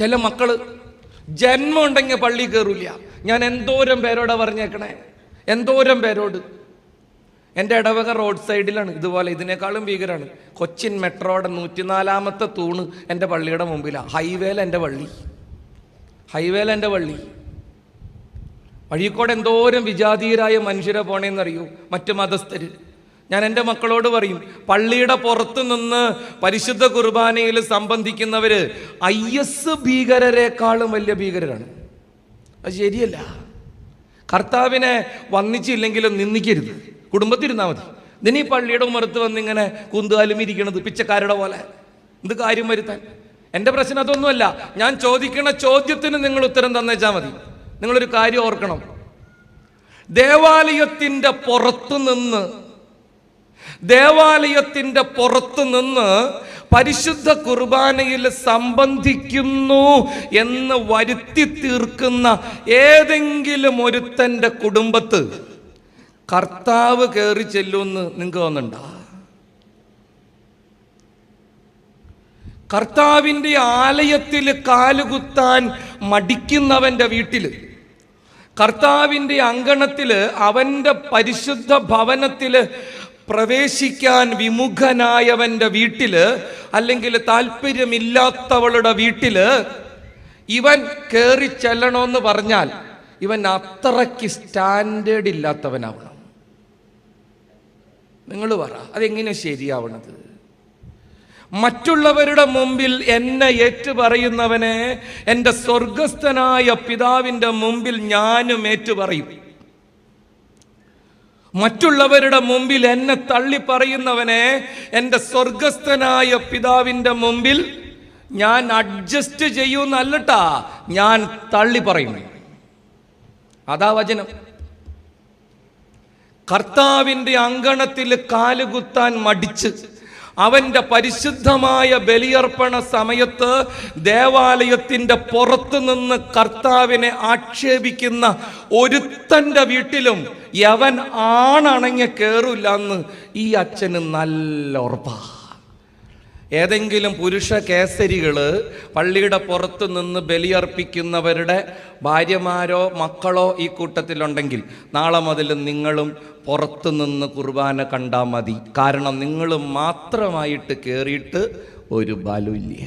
ചില മക്കള് ജന്മം ഉണ്ടെങ്കിൽ പള്ളി കയറില്ല. ഞാൻ എന്തോരം പേരോടാ പറഞ്ഞേക്കണേ, എന്തോരം പേരോട്. എൻ്റെ ഇടവക റോഡ് സൈഡിലാണ് ഇതുപോലെ, ഇതിനേക്കാളും ഭീകരമാണ്. കൊച്ചിൻ മെട്രോയുടെ 104-ാമത്തെ തൂണ് എൻ്റെ പള്ളിയുടെ മുമ്പിലാണ്. ഹൈവേല എൻ്റെ പള്ളി, ഹൈവേല എൻ്റെ പള്ളി. വഴിക്കോടെ എന്തോരം വിജാതീയരായ മനുഷ്യരെ പോണേന്നറിയൂ, മറ്റു മതസ്ഥര്. ഞാൻ എൻ്റെ മക്കളോട് പറയും, പള്ളിയുടെ പുറത്തു നിന്ന് പരിശുദ്ധ കുർബാനയിൽ സംബന്ധിക്കുന്നവര് IS ഭീകരരെക്കാളും വലിയ ഭീകരരാണ്. അത് ശരിയല്ല. കർത്താവിനെ വന്നിച്ചില്ലെങ്കിലും നിന്ദിക്കരുത്, കുടുംബത്തിരുന്നാൽ മതി. ഇതിനീ പള്ളിയുടെ ഉമ്മറത്ത് വന്നിങ്ങനെ കുന്തുകാലും ഇരിക്കണത് പിച്ചക്കാരുടെ പോലെ എന്ത് കാര്യം വരുത്താൻ? എൻ്റെ പ്രശ്നം അതൊന്നുമല്ല. ഞാൻ ചോദിക്കണ ചോദ്യത്തിന് നിങ്ങൾ ഉത്തരം തന്നേച്ചാൽ മതി. നിങ്ങളൊരു കാര്യം ഓർക്കണം, ദേവാലയത്തിൻ്റെ പുറത്തു നിന്ന് പരിശുദ്ധ കുർബാനയിൽ സംബന്ധിക്കുന്നു എന്ന് വരുത്തി തീർക്കുന്ന ഏതെങ്കിലും ഒരുത്തൻ്റെ കുടുംബത്ത് കർത്താവ് കയറി ചെല്ലുമെന്ന് നിങ്ങൾക്ക് തോന്നുന്നുണ്ടോ? കർത്താവിൻ്റെ ആലയത്തിൽ കാലുകുത്താൻ മടിക്കുന്നവൻ്റെ വീട്ടിൽ, കർത്താവിൻ്റെ അങ്കണത്തിൽ, അവൻ്റെ പരിശുദ്ധ ഭവനത്തിൽ പ്രവേശിക്കാൻ വിമുഖനായവൻ്റെ വീട്ടിൽ, അല്ലെങ്കിൽ താല്പര്യമില്ലാത്തവളുടെ വീട്ടിൽ ഇവൻ കയറി ചെല്ലണമെന്ന് പറഞ്ഞാൽ ഇവൻ അത്രയ്ക്ക് സ്റ്റാൻഡേർഡ് ഇല്ലാത്തവനാവണം. നിങ്ങൾ പറ, അതെങ്ങനെ ശരിയാവണത്? മറ്റുള്ളവരുടെ മുമ്പിൽ എന്നെ ഏറ്റുപറയുന്നവനെ എൻ്റെ സ്വർഗസ്ഥനായ പിതാവിൻ്റെ മുമ്പിൽ ഞാനും ഏറ്റുപറയും. മറ്റുള്ളവരുടെ മുമ്പിൽ എന്നെ തള്ളി പറയുന്നവനെ എൻ്റെ സ്വർഗസ്ഥനായ പിതാവിൻ്റെ മുമ്പിൽ ഞാൻ അഡ്ജസ്റ്റ് ചെയ്യുന്നല്ലട്ടാ, ഞാൻ തള്ളി പറയും. അതാ വചനം. കർത്താവിൻ്റെ അങ്കണത്തിൽ കാലുകുത്താൻ മടിച്ച് അവൻ്റെ പരിശുദ്ധമായ ബലിയർപ്പണ സമയത്ത് ദേവാലയത്തിൻ്റെ പുറത്തു നിന്ന് കർത്താവിനെ ആക്ഷേപിക്കുന്ന ഒരുത്തൻ്റെ വീട്ടിലും യവൻ ആണണങ്ങ കയറില്ല എന്ന് ഈ അച്ഛന് നല്ല ഉറപ്പാ. ഏതെങ്കിലും പുരുഷ കേസരികൾ പള്ളിയുടെ പുറത്ത് നിന്ന് ബലിയർപ്പിക്കുന്നവരുടെ ഭാര്യമാരോ മക്കളോ ഈ കൂട്ടത്തിലുണ്ടെങ്കിൽ നാളെ മുതൽ നിങ്ങളും പുറത്തു നിന്ന് കുർബാന കണ്ടാൽ മതി. കാരണം നിങ്ങൾ മാത്രമായിട്ട് കയറിയിട്ട് ഒരു ബലമില്ല.